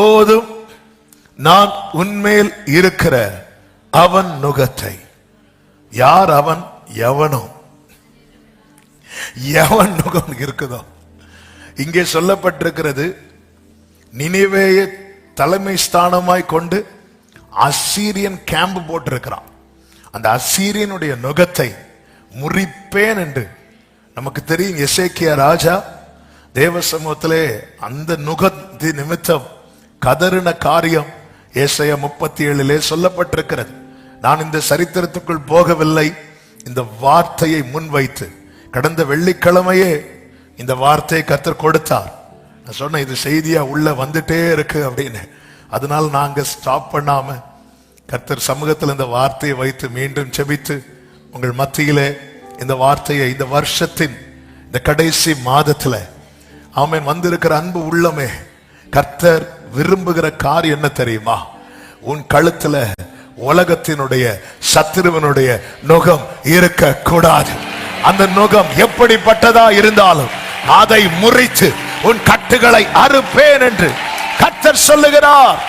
இப்போதும் நான் உன்மேல் இருக்கிற அவன் நுகத்தை. யார் அவன்? எவனோ எவன் நுகம் இருக்குதோ. இங்கே சொல்லப்பட்டிருக்கிறது, நினிவேயை தலைமை ஸ்தானமாய் கொண்டு அசீரியன் கேம்ப் போட்டிருக்கிறான். அந்த அசீரியனுடைய நுகத்தை முறிப்பேன் என்று நமக்கு தெரியும். எசேக்கியா ராஜா தேவ சமூகத்திலே அந்த நுகத்தின் நிமித்தம் கதறின காரியம் ஏசாயா 37 சொல்லப்பட்டிருக்கிறது. நான் இந்த சரித்திரத்துக்குள் போகவில்லை, இந்த வார்த்தையை முன்வைத்து கடந்த வெள்ளிக்கிழமையே இந்த வார்த்தையை கர்த்தர் கொடுத்தார். நான் சொன்ன இது செய்தியா உள்ள வந்துட்டே இருக்கு அப்படின்னு. அதனால நாங்க ஸ்டாப் பண்ணாம கர்த்தர் சமூகத்தில் இந்த வார்த்தையை வைத்து மீண்டும் செபித்து உங்கள் மத்தியிலே இந்த வார்த்தையை இந்த வருஷத்தின் இந்த கடைசி மாதத்துல ஆமென் வந்திருக்கிற அன்பு உள்ளமே, கர்த்தர் விரும்புகிற காரியம் என்ன தெரியுமா? உன் கழுத்துல உலகத்தினுடைய சத்துருவனுடைய நுகம் இருக்க கூடாது. அந்த நுகம் எப்படிப்பட்டதா இருந்தாலும் அதை முறித்து உன் கட்டுகளை அறுப்பேன் என்று கர்த்தர் சொல்லுகிறார்.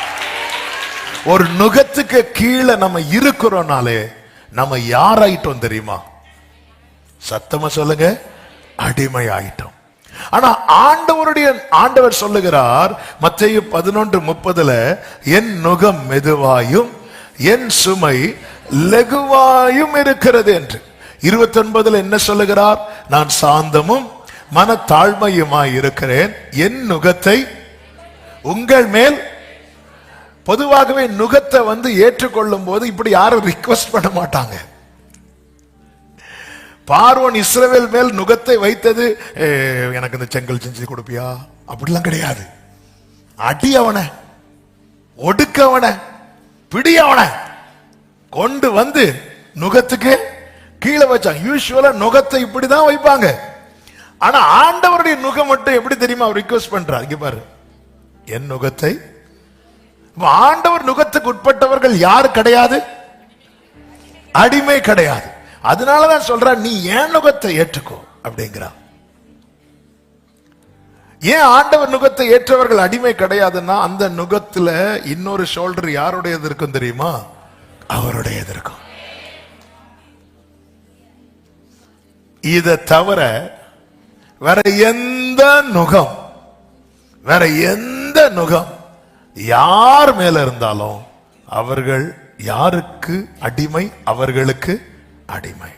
ஒரு நுகத்துக்கு கீழே நம்ம இருக்கிறோம்னாலே நம்ம யாராயிட்டோம் தெரியுமா? சத்தமா சொல்லுங்க, அடிமை ஆயிட்டோம். ஆனா ஆண்டவர் சொல்லுகிறார் மத்தேயு 11:30, என் நுகம் மெதுவாயும் என் சுமை லகுவாயும் இருக்கிறது என்று. 29 என்ன சொல்லுகிறார்? நான் சாந்தமும் மனத்தாழ்மையுமாய் இருக்கிறேன், என் நுகத்தை உங்கள் மேல். பொதுவாகவே நுகத்தை ஏற்றுக்கொள்ளும் போது இப்படி யாரும் ரிக்வெஸ்ட் பண்ண மாட்டாங்க. பார்வோன் இஸ்ரவேல் மேல் நுகத்தை வைத்தது, எனக்கு இந்த செங்கல் செஞ்சு கொடுப்பியா அப்படிலாம் கிடையாது. அடி அவனை, ஒடுக்க அவனை, பிடி அவனை கொண்டு நுகத்துக்கு கீழே வச்சாங்க. யூசுவலா நுகத்தை இப்படிதான் வைப்பாங்க. ஆனா ஆண்டவருடைய நுகம் மட்டும் எப்படி தெரியுமா அவர் ரிக்வெஸ்ட் பண்றார்? இங்க பாரு, என் நுகத்தை. ஆண்டவர் நுகத்துக்கு உட்பட்டவர்கள் யாரு கிடையாது? அடிமை கிடையாது. அதனாலதான் சொல்ற, நீ ஏன் நுகத்தை ஏற்றுக்கோ அப்படிங்கிறா. ஏன் ஆண்டவர் நுகத்தை ஏற்றவர்கள் அடிமை கிடையாதுன்னா, அந்த நுகத்துல இன்னொரு ஷோல்டர் யாருடையது இருக்கும் தெரியுமா? அவருடையது இருக்கும். இதை தவிர வேற எந்த நுகம் யார் மேல இருந்தாலும் அவர்கள் யாருக்கு அடிமை? அவர்களுக்கு அடிமை.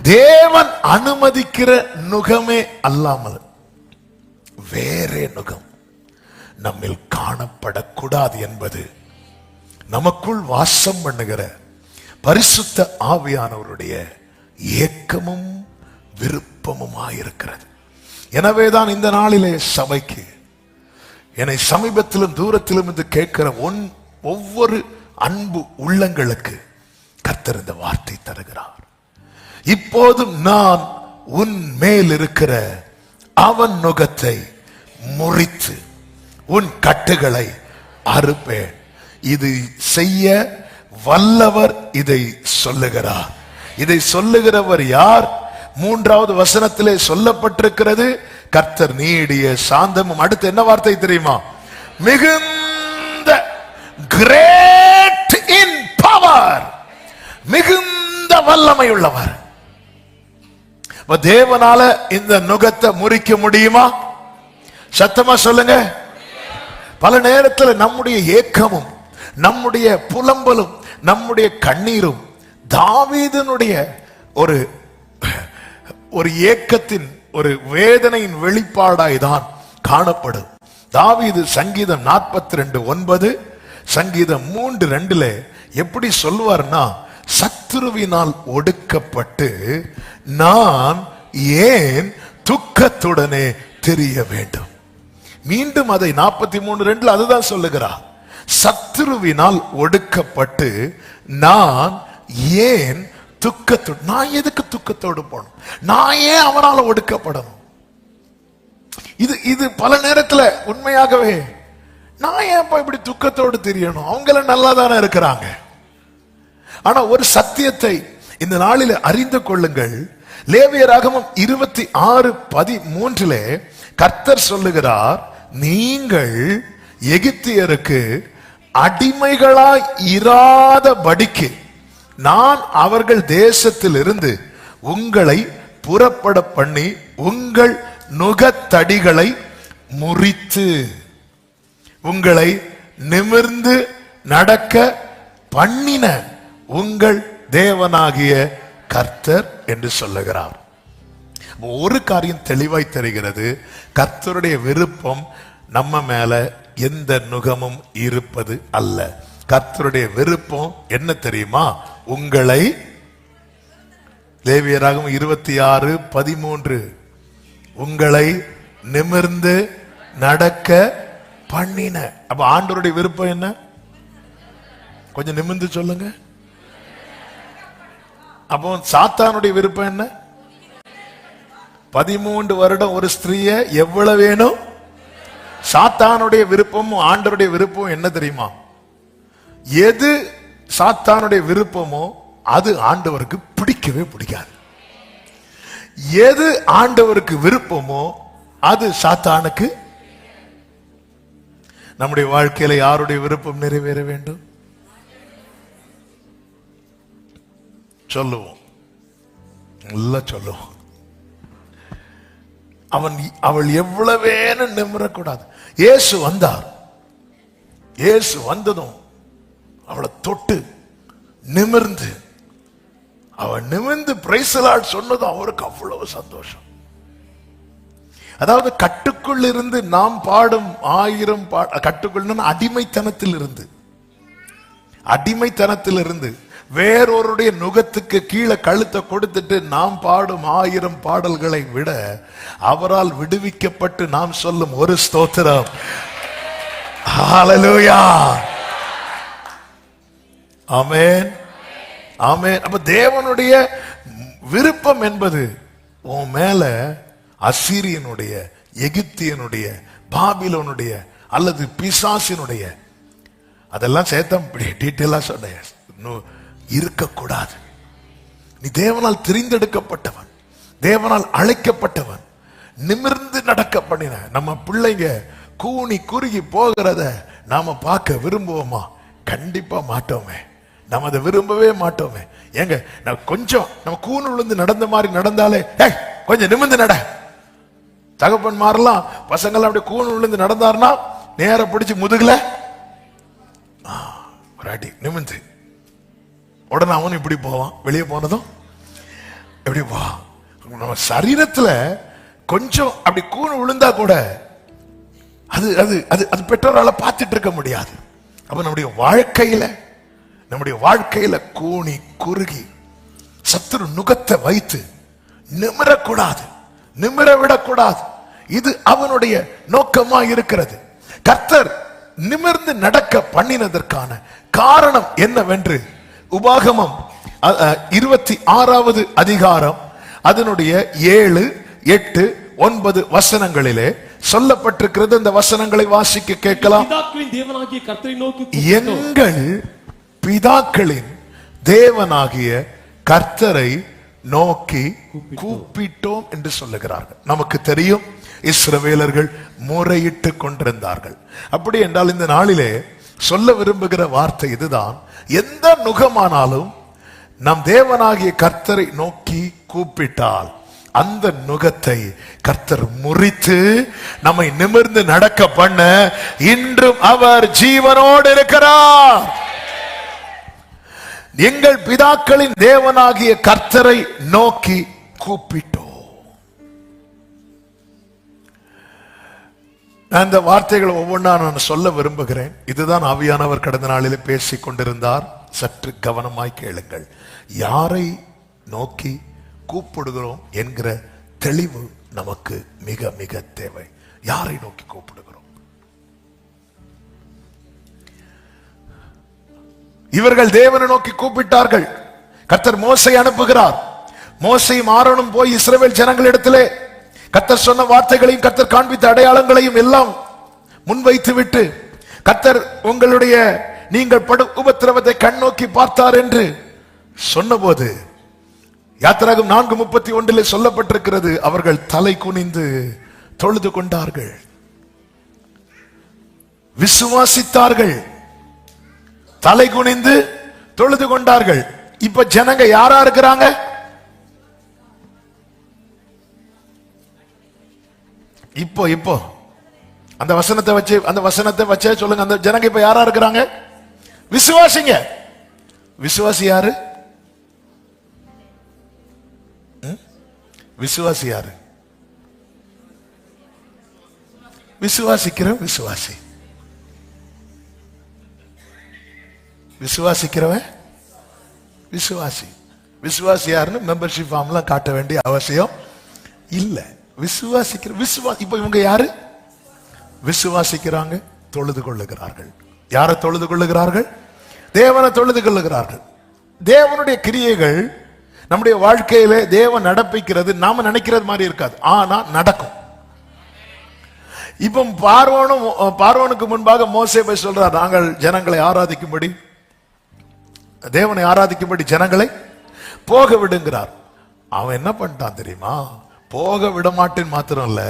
தேவன் அனுமதிக்கிற நுகமே அல்லாமல் வேறே நுகம் நம்மில் காணப்படக்கூடாது என்பது நமக்குள் வாசம் பண்ணுகிற பரிசுத்த ஆவியானவருடைய ஏக்கமும் விருப்பமுமாயிருக்கிறது. எனவேதான் இந்த நாளிலே சபைக்கு, என்னை சமீபத்திலும் தூரத்திலும் இருந்து கேட்கிற ஒவ்வொரு அன்பு உள்ளங்களுக்கு கர்த்தர் இந்த வார்த்தை தருகிறார். இப்போதும் நான் உன் மேல் இருக்கிற அவன் நுகத்தை முறித்து உன் கட்டுகளை அறுப்பேன். இது செய்ய வல்லவர் இதை சொல்லுகிறார். இதை சொல்லுகிறவர் யார்? 3வது வசனத்திலே சொல்லப்பட்டிருக்கிறது, கர்த்தர் நீடிய சாந்தமும். அடுத்து என்ன வார்த்தை தெரியுமா? மிகுந்த, கிரேட் இன் பவர், மிகுந்த வல்லமை உள்ளவர். தேவனால இந்த நுகத்தை முறிக்க முடியுமா? சத்தமா சொல்லுங்க. பல நேரத்தில் நம்முடைய ஏக்கமும் நம்முடைய புலம்பலும் நம்முடைய கண்ணீரும் தாவீதினுடைய ஒரு ஏக்கத்தின் ஒரு வேதனையின் வெளிப்பாடாய் தான் காணப்படும். தாவீது சங்கீதம் 42:9, சங்கீதம் 3:2 எப்படி சொல்லுவார்னா, சத்துருவினால் ஒடுக்கப்பட்டு நான் ஏன் துக்கத்துடனே தெரிய வேண்டும். மீண்டும் அதை 43:2 அதுதான் சொல்லுகிறார். சத்துருவினால் ஒடுக்கப்பட்டு நான் ஏன் துக்கத்தோடு, நான் எதுக்கு துக்கத்தோடு போகணும்? நான் ஏன் அவனால் ஒடுக்கப்படணும்? இது பல நேரத்துல உண்மையாகவே நான் ஏன் இப்படி துக்கத்தோடு தெரியணும்? அவங்கள நல்லா தானே இருக்கிறாங்க. ஆனா ஒரு சத்தியத்தை இந்த நாளில் அறிந்து கொள்ளுங்கள். லேவியராகமம் 26:13 கர்த்தர் சொல்லுகிறார், நீங்கள் எகிப்தியருக்கு அடிமைகளாய் இராதபடிக்கு நான் அவர்கள் தேசத்திலிருந்து உங்களை புறப்பட பண்ணி உங்கள் நுகத்தடிகளை முறித்து உங்களை நிமிர்ந்து நடக்க பண்ணின உங்கள் தேவனாகிய கர்த்தர் என்று சொல்லுகிறார். ஒரு காரியம் தெளிவாய் தெரிகிறது, கர்த்தருடைய விருப்பம் நம்ம மேல எந்த நுகமும் இருப்பது அல்ல. கர்த்தருடைய விருப்பம் என்ன தெரியுமா? உங்களை, லேவியராகமம் 26:13, உங்களை நிமிர்ந்து நடக்க பண்ணின. அப்ப ஆண்டவருடைய விருப்பம் என்ன? கொஞ்சம் நிமிர்ந்து சொல்லுங்க. அப்போ சாத்தானுடைய விருப்பம் என்ன? 13 வருடம் ஒரு ஸ்திரீய எவ்வளவு வேணும்? சாத்தானுடைய விருப்பமும் ஆண்டவருடைய விருப்பமும் என்ன தெரியுமா? எது சாத்தானுடைய விருப்பமோ அது ஆண்டவருக்கு பிடிக்கவே பிடிக்காது. எது ஆண்டவருக்கு விருப்பமோ அது சாத்தானுக்கு. நம்முடைய வாழ்க்கையில யாருடைய விருப்பம் நிறைவேற வேண்டும்? சொல்லுவோம், நல்லா சொல்லுவோம். அவள் எவ்வளவேன்னு நிமிரக்கூடாது. இயேசு வந்தார். இயேசு வந்ததும் அவளை தொட்டு நிமிர்ந்து, அவள் நிமிர்ந்து பிரைஸ் தி லார்ட் சொன்னதும் அவருக்கு அவ்வளவு சந்தோஷம். அதாவது கட்டுக்குள் இருந்து நாம் பாடும் 1000 கட்டுக்குள் அடிமைத்தனத்தில் இருந்து வேறொருடைய நுகத்துக்கு கீழே கழுத்தை கொடுத்துட்டு நாம் பாடும் 1000 பாடல்களை விட அவரால் விடுவிக்கப்பட்டு நாம் சொல்லும் ஒரு ஸ்தோத்திரம், ஹல்லேலூயா, ஆமென், ஆமென். அப்ப தேவனுடைய விருப்பம் என்பது உன் மேல அசீரியனுடைய, எகிப்தியனுடைய, பாபிலோனுடைய அல்லது பிசாசினுடைய, அதெல்லாம் சேர்த்தா டீட்டெயிலா சொன்ன இருக்கக்கூடாது. நீ தேவனால் தெரிந்தெடுக்கப்பட்டவன், தேவனால் அழைக்கப்பட்டவன், நிமிர்ந்து நடக்க பண்ணின. நம்ம பிள்ளைங்க கூனி குறுகி போகிறத நாம பார்க்க விரும்புவோமா? கண்டிப்பா மாட்டோமே. நம்ம அதை விரும்பவே மாட்டோமே. ஏங்க, கொஞ்சம் நம்ம கூணு விழுந்து நடந்த மாதிரி நடந்தாலே கொஞ்சம் நிமிர்ந்து நட. தகப்பன் மாறலாம் பசங்கள் அப்படி கூணு விழுந்து நடந்தாருன்னா நேர பிடிச்சு முதுகுல ஒரு அடி நிமிர்ந்து, உடனே அவன் இப்படி போவான். வெளியே போனதும் எப்படி போவான்? நம்ம சரீரத்துல கொஞ்சம் அப்படி கூணு விழுந்தா கூட அது அது அது அது பெற்றோரால பார்த்துட்டு இருக்க முடியாது. அப்ப நம்முடைய வாழ்க்கையில கூணி குறுகி சத்துரு நுகத்தை வைத்து நிமிரக்கூடாது, நிமிர விடக்கூடாது. இது அவனுடைய நோக்கமா இருக்கிறது. கர்த்தர் நிமிர்ந்து நடக்க பண்ணினதற்கான காரணம் என்னவென்று உபாகமம் 26வது அதிகாரம் அதனுடைய 7, 8, 9 வசனங்களிலே சொல்லப்பட்டிருக்கிறது. அந்த வசனங்களை வாசிக்க கேட்கலாம். எங்கள் பிதாக்களின் தேவனாகிய கர்த்தரை நோக்கி கூப்பிட்டோம் என்று சொல்லுகிறார்கள். நமக்கு தெரியும், இஸ்ரவேலர்கள் முறையிட்டு கொண்டிருந்தார்கள். அப்படி என்றால் இந்த நாளிலே சொல்ல விரும்புகிற வார்த்தை இதுதான். எந்த நுகமானாலும் நம் தேவனாகிய கர்த்தரை நோக்கி கூப்பிட்டால் அந்த நுகத்தை கர்த்தர் முறித்து நம்மை நிமிர்ந்து நடக்க பண்ண இன்றும் அவர் ஜீவனோடு இருக்கிறார். எங்கள் பிதாக்களின் தேவனாகிய கர்த்தரை நோக்கி கூப்பிட்டோம். அந்த வார்த்தைகளை ஒவ்வொன்றா நான் சொல்ல விரும்புகிறேன். இதுதான் ஆவியானவர் கடந்த நாளிலே பேசிக் கொண்டிருந்தார். சற்று கவனமாய் கேளுங்கள். யாரை நோக்கி கூப்பிடுகிறோம் என்கிற தெளிவு நமக்கு மிக மிக தேவை. யாரை நோக்கி கூப்பிடுகிறோம்? இவர்கள் தேவனை நோக்கி கூப்பிட்டார்கள். கர்த்தர் மோசை அனுப்புகிறார். மோசையும் ஆரோனும் போய் இஸ்ரவேல் ஜனங்களிடத்திலே கர்த்தர் சொன்ன வார்த்தைகளையும் கர்த்தர் காண்பித்த அடையாளங்களையும் எல்லாம் முன்வைத்து விட்டு, கர்த்தர் உங்களுடைய நீங்கள் படும் உபத்திரவத்தை கண்ணோக்கி பார்த்தார் என்று சொன்னபோது யாத்திராகமம் 4:31 சொல்லப்பட்டிருக்கிறது, அவர்கள் தலை குனிந்து தொழுது கொண்டார்கள். விசுவாசித்தார்கள், தலை குனிந்து தொழுது கொண்டார்கள். இப்ப ஜனங்க யாரா இருக்கிறாங்க? இப்போ அந்த வசனத்தை வச்சே சொல்லுங்க. அந்த ஜனங்க இப்ப யாரா இருக்கிறாங்க? விசுவாசிங்க. விசுவாசி யாரு? விசுவாசி யாரு? விசுவாசிக்கிற விசுவாசி. விசுவாசிக்கிறவன் விசுவாசி. விசுவாசி யாருன்னு மெம்பர்ஷிப் ஃபார்ம்லாம் காட்ட வேண்டிய அவசியம் இல்ல. விசுவாசிக்கிற விசுவாசி. இப்ப இவங்க யாரு? விசுவாசிக்கிறாங்க, தொழுது கொள்ளுகிறார்கள். யாரை தொழுது கொள்ளுகிறார்கள்? தேவனை தொழுது கொள்ளுகிறார்கள். தேவனுடைய கிரியைகள் நம்முடைய வாழ்க்கையில தேவன் நடப்பிக்கிறது நாம நினைக்கிறது மாதிரி இருக்காது, ஆனா நடக்கும். இப்ப பார்வோனுக்கு முன்பாக மோசே போய் சொல்றார், நாங்கள் ஜனங்களை ஆராதிக்கும்படி, தேவனை ஆராதிக்கும்படி ஜனங்களை போக விடுங்கிறார். அவன் என்ன பண்ணிட்டான் தெரியுமா? போக விட மாட்டேன் மாத்திரம் இல்ல,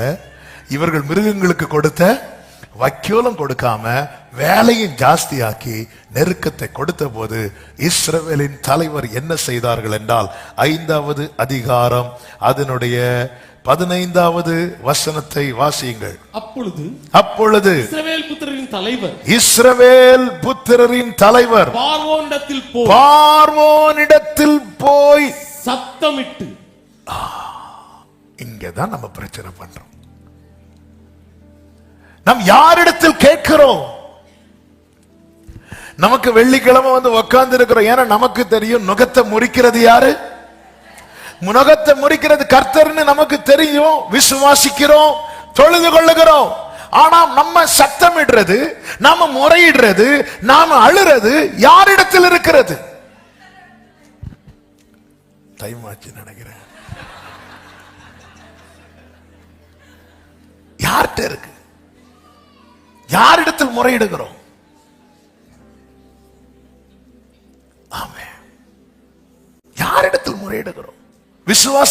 இவர்கள் மிருகங்களுக்கு கொடுத்த வக்கியோலம் கொடுக்காம வேலையும் ஜாஸ்தியாக்கி நெருக்கத்தை கொடுத்த போது இஸ்ரவேலின் தலைவர் என்ன செய்தார்கள் என்றால், 5வது அதிகாரம் அதனுடைய 15வது வசனத்தை வாசியுங்கள். அப்பொழுது இஸ்ரவேல் புத்திரரின் தலைவர் பார்வோனிடத்தில் போய் சத்தமிட்டு. இங்கதான் நம்ம பிரச்சனை பண்றோம். நாம் யாரிடத்தில் கேட்கிறோம்? நமக்கு வெள்ளிக்கிழமை வந்து உட்கார்ந்து இருக்கிறோம். ஏன்னா நமக்கு தெரியும் நுகத்தை முறிக்கிறது யாரு? நுகத்தை முறிக்கிறது கர்த்தர்னு நமக்கு தெரியும். விசுவாசிக்கிறோம், தொழுது கொள்ளுகிறோம். ஆனா நம்ம சத்தமிடுறது, நாம முறையிடுறது, நாம அழுறது யாரிடத்தில் இருக்கிறது? டைம் ஆச்சு நினைக்கிறேன். யார்கிட்ட இருக்கு? யாரிடத்தில் முறையிடுகிறோம்? ஆமென். யாரிடத்தில் முறையிடுகிறோம்? விசுவாச